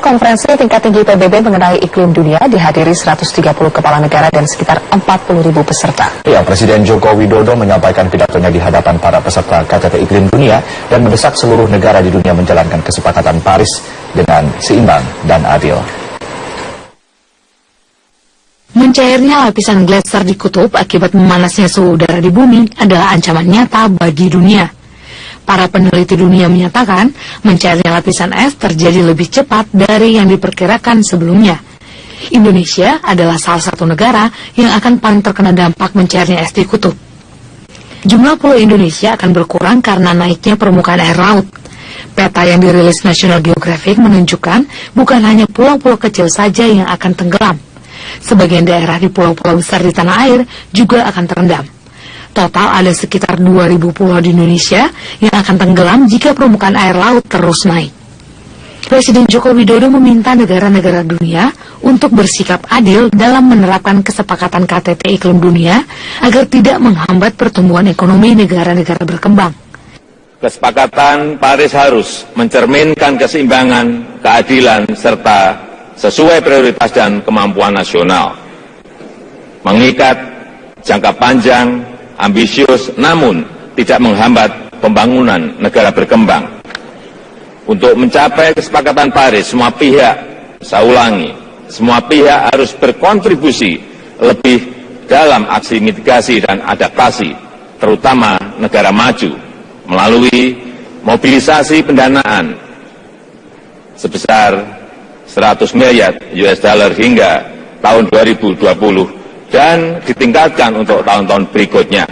Konferensi tingkat tinggi PBB mengenai iklim dunia dihadiri 130 kepala negara dan sekitar 40.000 peserta. Ya, Presiden Joko Widodo menyampaikan pidatonya di hadapan para peserta KTT Iklim Dunia dan mendesak seluruh negara di dunia menjalankan kesepakatan Paris dengan seimbang dan adil. Mencairnya lapisan gletser di kutub akibat memanasnya suhu udara di bumi adalah ancaman nyata bagi dunia. Para peneliti dunia menyatakan mencairnya lapisan es terjadi lebih cepat dari yang diperkirakan sebelumnya. Indonesia adalah salah satu negara yang akan paling terkena dampak mencairnya es di kutub. Jumlah pulau Indonesia akan berkurang karena naiknya permukaan air laut. Peta yang dirilis National Geographic menunjukkan bukan hanya pulau-pulau kecil saja yang akan tenggelam. Sebagian daerah di pulau-pulau besar di tanah air juga akan terendam. Total ada sekitar 2.000 pulau di Indonesia yang akan tenggelam jika permukaan air laut terus naik. Presiden Joko Widodo meminta negara-negara dunia untuk bersikap adil dalam menerapkan kesepakatan KTT Iklim Dunia agar tidak menghambat pertumbuhan ekonomi negara-negara berkembang. Kesepakatan Paris harus mencerminkan keseimbangan, keadilan, serta sesuai prioritas dan kemampuan nasional. Mengikat jangka panjang, ambisius, namun tidak menghambat pembangunan negara berkembang. Untuk mencapai kesepakatan Paris, semua pihak, saya ulangi, semua pihak harus berkontribusi lebih dalam aksi mitigasi dan adaptasi, terutama negara maju, melalui mobilisasi pendanaan sebesar 100 miliar US dollar hingga tahun 2020 dan ditingkatkan untuk tahun-tahun berikutnya.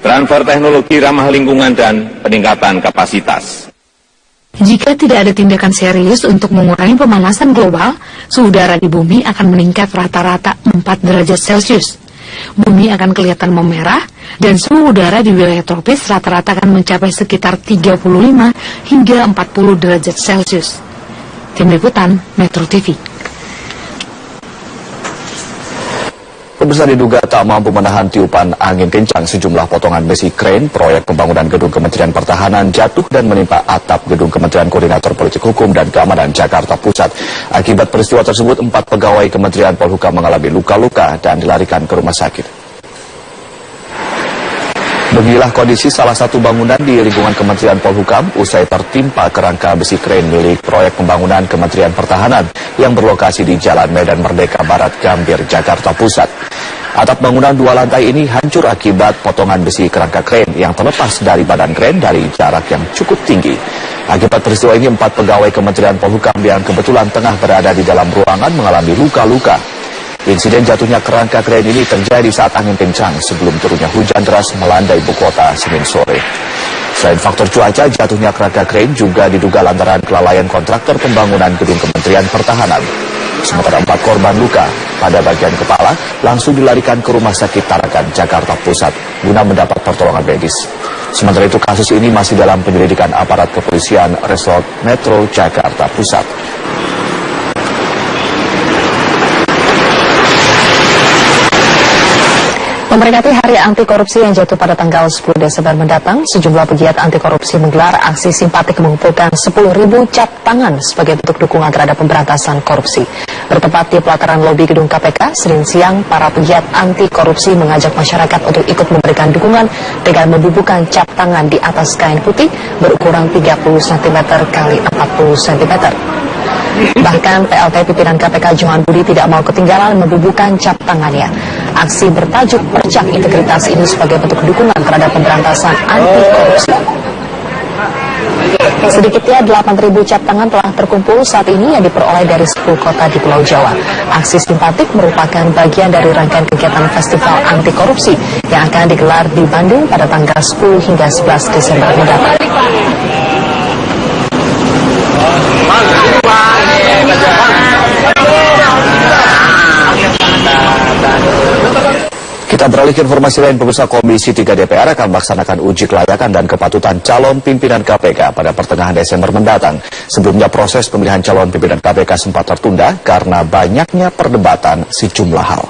Transfer teknologi ramah lingkungan dan peningkatan kapasitas. Jika tidak ada tindakan serius untuk mengurangi pemanasan global, suhu udara di bumi akan meningkat rata-rata 4 derajat Celcius. Bumi akan kelihatan memerah dan suhu udara di wilayah tropis rata-rata akan mencapai sekitar 35 hingga 40 derajat Celcius. Tim Liputan Metro TV. Pemirsa, diduga tak mampu menahan tiupan angin kencang, sejumlah potongan besi krain proyek pembangunan gedung Kementerian Pertahanan jatuh dan menimpa atap gedung Kementerian Koordinator Politik Hukum dan Keamanan Jakarta Pusat. Akibat peristiwa tersebut, 4 pegawai Kementerian Polhukam mengalami luka-luka dan dilarikan ke rumah sakit. Beginilah kondisi salah satu bangunan di lingkungan Kementerian Polhukam usai tertimpa kerangka besi krain milik proyek pembangunan Kementerian Pertahanan yang berlokasi di Jalan Medan Merdeka Barat, Gambir, Jakarta Pusat. Atap bangunan 2 lantai ini hancur akibat potongan besi kerangka krain yang terlepas dari badan krain dari jarak yang cukup tinggi. Akibat peristiwa ini, 4 pegawai Kementerian Polhukam yang kebetulan tengah berada di dalam ruangan mengalami luka-luka. Insiden jatuhnya kerangka krain ini terjadi saat angin kencang sebelum turunnya hujan deras melanda ibu kota Senin sore. Selain faktor cuaca, jatuhnya kerangka krain juga diduga lantaran kelalaian kontraktor pembangunan gedung Kementerian Pertahanan. Sementara 4 korban luka pada bagian kepala langsung dilarikan ke Rumah Sakit Tarakan, Jakarta Pusat guna mendapat pertolongan medis. Sementara itu, kasus ini masih dalam penyelidikan aparat kepolisian Resort Metro Jakarta Pusat. Memperingati Hari Anti Korupsi yang jatuh pada tanggal 10 Desember mendatang, sejumlah pegiat anti korupsi menggelar aksi simpatik mengumpulkan 10.000 cap tangan sebagai bentuk dukungan terhadap pemberantasan korupsi. Bertempat di pelataran lobi gedung KPK, Senin siang, para pegiat anti korupsi mengajak masyarakat untuk ikut memberikan dukungan dengan membubuhkan cap tangan di atas kain putih berukuran 30 cm x 40 cm. Bahkan PLT pimpinan KPK Johan Budi tidak mau ketinggalan membubuhkan cap tangannya. Aksi bertajuk Percak Integritas ini sebagai bentuk dukungan terhadap pemberantasan anti korupsi. Sedikitnya 8.000 cap tangan telah terkumpul saat ini yang diperoleh dari 10 kota di Pulau Jawa. Aksi simpatik merupakan bagian dari rangkaian kegiatan Festival Anti Korupsi yang akan digelar di Bandung pada tanggal 10 hingga 11 Desember mendatang. Kita beralih ke informasi lain. Pemirsa, Komisi 3 DPR akan melaksanakan uji kelayakan dan kepatutan calon pimpinan KPK pada pertengahan Desember mendatang. Sebelumnya, proses pemilihan calon pimpinan KPK sempat tertunda karena banyaknya perdebatan sejumlah hal.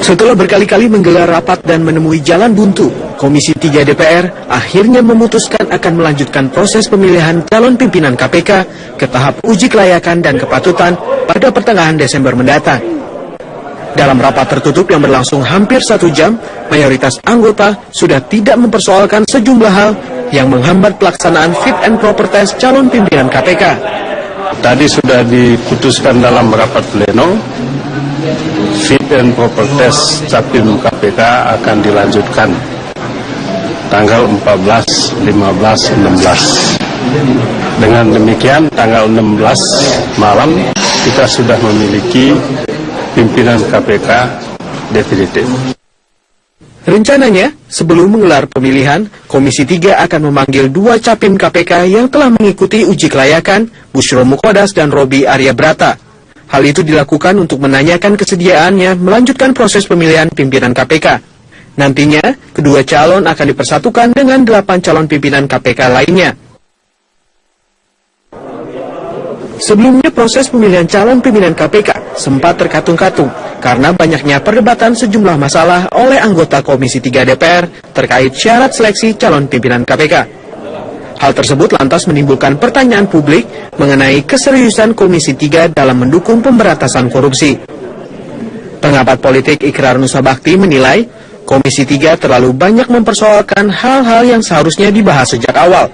Setelah berkali-kali menggelar rapat dan menemui jalan buntu, Komisi 3 DPR akhirnya memutuskan akan melanjutkan proses pemilihan calon pimpinan KPK ke tahap uji kelayakan dan kepatutan pada pertengahan Desember mendatang. Dalam rapat tertutup yang berlangsung hampir 1 jam, mayoritas anggota sudah tidak mempersoalkan sejumlah hal yang menghambat pelaksanaan fit and proper test calon pimpinan KPK. Tadi sudah diputuskan dalam rapat pleno, fit and proper test Capim KPK akan dilanjutkan tanggal 14, 15, 16. Dengan demikian tanggal 16 malam kita sudah memiliki pimpinan KPK definitif. Rencananya, sebelum menggelar pemilihan, Komisi 3 akan memanggil 2 capim KPK yang telah mengikuti uji kelayakan, Bushro Mukhodas dan Robi Arya Brata. Hal itu dilakukan untuk menanyakan kesediaannya melanjutkan proses pemilihan pimpinan KPK. Nantinya, kedua calon akan dipersatukan dengan 8 calon pimpinan KPK lainnya. Sebelumnya proses pemilihan calon pimpinan KPK sempat terkatung-katung karena banyaknya perdebatan sejumlah masalah oleh anggota Komisi 3 DPR terkait syarat seleksi calon pimpinan KPK. Hal tersebut lantas menimbulkan pertanyaan publik mengenai keseriusan Komisi 3 dalam mendukung pemberantasan korupsi. Pengamat politik Ikrar Nusabakti menilai Komisi 3 terlalu banyak mempersoalkan hal-hal yang seharusnya dibahas sejak awal.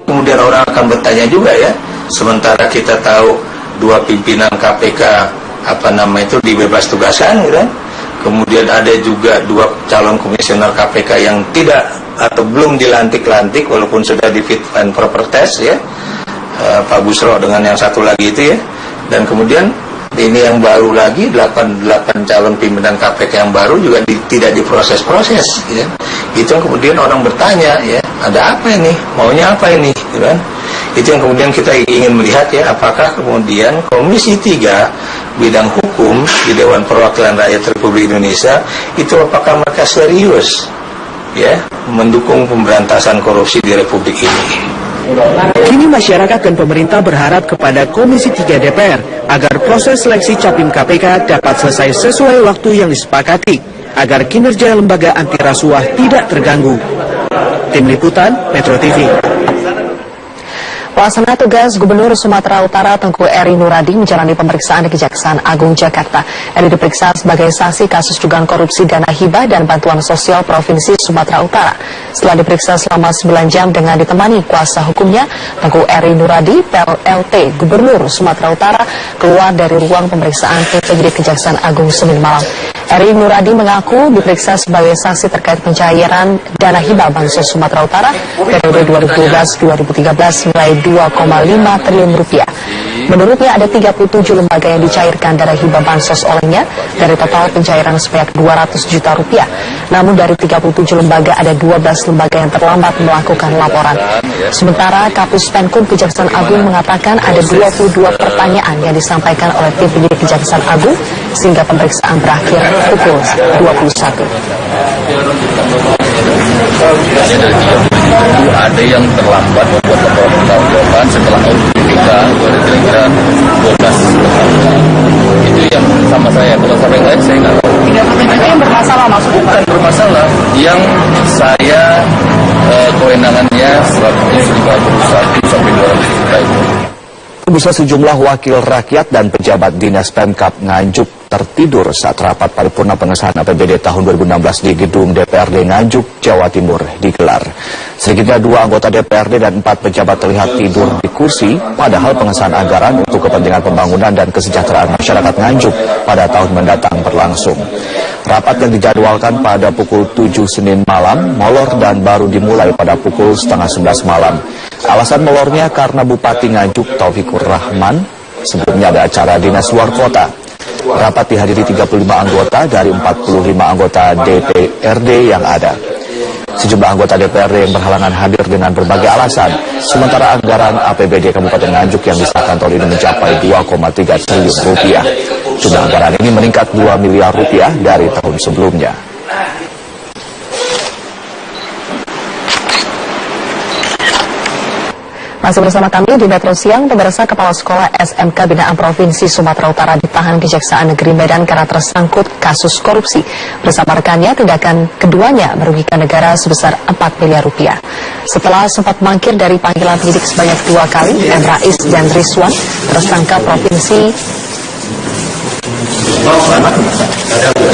Kemudian orang akan bertanya juga ya, sementara kita tahu 2 pimpinan KPK dibebas tugaskan, gitu kan? Kemudian ada juga 2 calon komisioner KPK yang tidak atau belum dilantik-lantik walaupun sudah di fit and proper test ya, Pak Bushro dengan yang satu lagi itu ya, dan kemudian ini yang baru lagi 8 calon pimpinan KPK yang baru juga tidak diproses-proses, ya. Itu yang kemudian orang bertanya, ya, ada apa ini? Maunya apa ini? Gitu kan? Itu yang kemudian kita ingin melihat ya, apakah kemudian Komisi 3 bidang hukum di Dewan Perwakilan Rakyat Republik Indonesia itu apakah mereka serius ya mendukung pemberantasan korupsi di Republik ini? Kini masyarakat dan pemerintah berharap kepada Komisi 3 DPR agar proses seleksi capim KPK dapat selesai sesuai waktu yang disepakati, agar kinerja lembaga anti rasuah tidak terganggu. Tim Liputan, Metro TV. Pelaksana tugas Gubernur Sumatera Utara Tengku Eri Nuradi menjalani pemeriksaan di Kejaksaan Agung Jakarta. Eri diperiksa sebagai saksi kasus dugaan korupsi dana hibah dan bantuan sosial Provinsi Sumatera Utara. Setelah diperiksa selama 9 jam dengan ditemani kuasa hukumnya, Tengku Eri Nuradi, PLT Gubernur Sumatera Utara, keluar dari ruang pemeriksaan penyidik Kejaksaan Agung Senin malam. Eri Nuradi mengaku diperiksa sebagai saksi terkait pencairan dana hibah Bansos Sumatera Utara periode 2012-2013 nilai 2,5 triliun rupiah. Menurutnya ada 37 lembaga yang dicairkan dana hibah Bansos olehnya dari total pencairan sebanyak 200 juta rupiah. Namun dari 37 lembaga ada 12 lembaga yang terlambat melakukan laporan. Sementara Kapus Penkum Kejaksaan Agung mengatakan ada 22 pertanyaan yang disampaikan oleh tim penyidik Kejaksaan Agung sehingga pemeriksaan berakhir pukul 21. Ada yang terlambat membuat laporan pertanggungjawaban setelah audit BPK kira-kira 12 itu yang sama saya. Kalau sampai lain saya nggak tahu. Itu yang bermasalah maksudnya? Bukan bermasalah. Yang saya kewenangannya 151 sampai 200 juta itu. Bisa sejumlah wakil rakyat dan pejabat Dinas Pemkab Nganjuk tertidur saat rapat paripurna pengesahan APBD tahun 2016 di gedung DPRD Nganjuk, Jawa Timur digelar. Sedikitnya 2 anggota DPRD dan 4 pejabat terlihat tidur di kursi, padahal pengesahan anggaran untuk kepentingan pembangunan dan kesejahteraan masyarakat Nganjuk pada tahun mendatang berlangsung. Rapat yang dijadwalkan pada pukul 7 Senin malam molor dan baru dimulai pada pukul setengah 11 malam. Alasan molornya karena Bupati Nganjuk Taufikur Rahman sebelumnya ada acara dinas luar kota. Rapat dihadiri 35 anggota dari 45 anggota DPRD yang ada. Sejumlah anggota DPRD yang berhalangan hadir dengan berbagai alasan, sementara anggaran APBD Kabupaten Nganjuk yang disahkan tahun ini mencapai 2,3 triliun rupiah. Jumlah anggaran ini meningkat 2 miliar rupiah dari tahun sebelumnya. Masih bersama kami di Metro Siang, pemirsa, Kepala Sekolah SMK Binaan Provinsi Sumatera Utara ditahan Kejaksaan Negeri Medan karena tersangkut kasus korupsi. Bersama rekannya, tindakan keduanya merugikan negara sebesar 4 miliar rupiah. Setelah sempat mangkir dari panggilan penyidik sebanyak 2 kali, M. Rais dan Rizwan,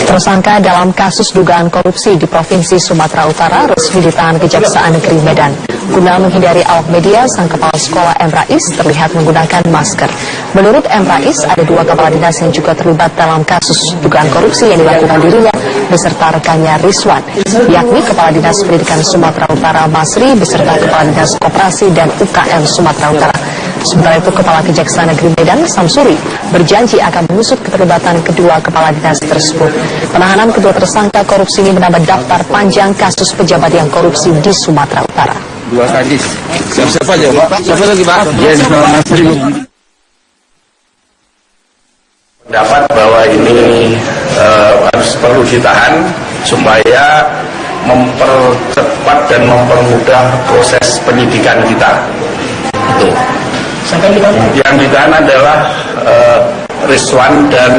tersangka dalam kasus dugaan korupsi di Provinsi Sumatera Utara resmi ditahan Kejaksaan Negeri Medan. Guna menghindari awak media, sang kepala sekolah M. Rais terlihat menggunakan masker. Menurut M. Rais, ada 2 kepala dinas yang juga terlibat dalam kasus dugaan korupsi yang dilakukan dirinya beserta rekannya Rizwan, yakni Kepala Dinas Pendidikan Sumatera Utara Masri beserta Kepala Dinas Koperasi dan UKM Sumatera Utara. Sementara itu, Kepala Kejaksaan Negeri Medan, Samsuri, berjanji akan mengusut keterlibatan kedua kepala dinas tersebut. Penahanan kedua tersangka korupsi ini menambah daftar panjang kasus pejabat yang korupsi di Sumatera Utara. 2 kali. Siapa aja, Pak? Siapa lagi, Pak? Dapat bahwa ini harus perlu ditahan supaya mempercepat dan mempermudah proses penyidikan kita. Itu. Yang ditahan adalah Rizwan dan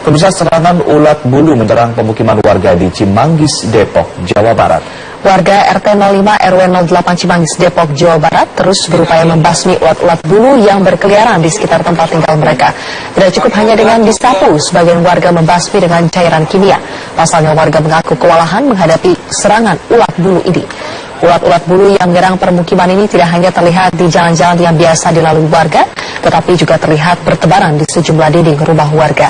Pemirsa, serangan ulat bulu menyerang pemukiman warga di Cimanggis, Depok, Jawa Barat. Warga RT 05 RW 08 Cimanggis, Depok, Jawa Barat terus berupaya membasmi ulat-ulat bulu yang berkeliaran di sekitar tempat tinggal mereka. Tidak cukup hanya dengan disapu, sebagian warga membasmi dengan cairan kimia. Pasalnya warga mengaku kewalahan menghadapi serangan ulat bulu ini. Ulat-ulat bulu yang menyerang permukiman ini tidak hanya terlihat di jalan-jalan yang biasa dilalui warga, tetapi juga terlihat bertebaran di sejumlah dinding rumah warga.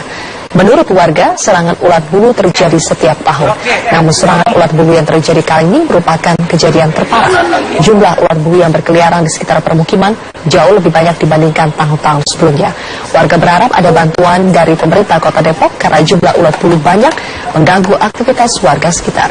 Menurut warga, serangan ulat bulu terjadi setiap tahun. Namun serangan ulat bulu yang terjadi kali ini merupakan kejadian terparah. Jumlah ulat bulu yang berkeliaran di sekitar permukiman jauh lebih banyak dibandingkan tahun-tahun sebelumnya. Warga berharap ada bantuan dari pemerintah Kota Depok karena jumlah ulat bulu banyak mengganggu aktivitas warga sekitar.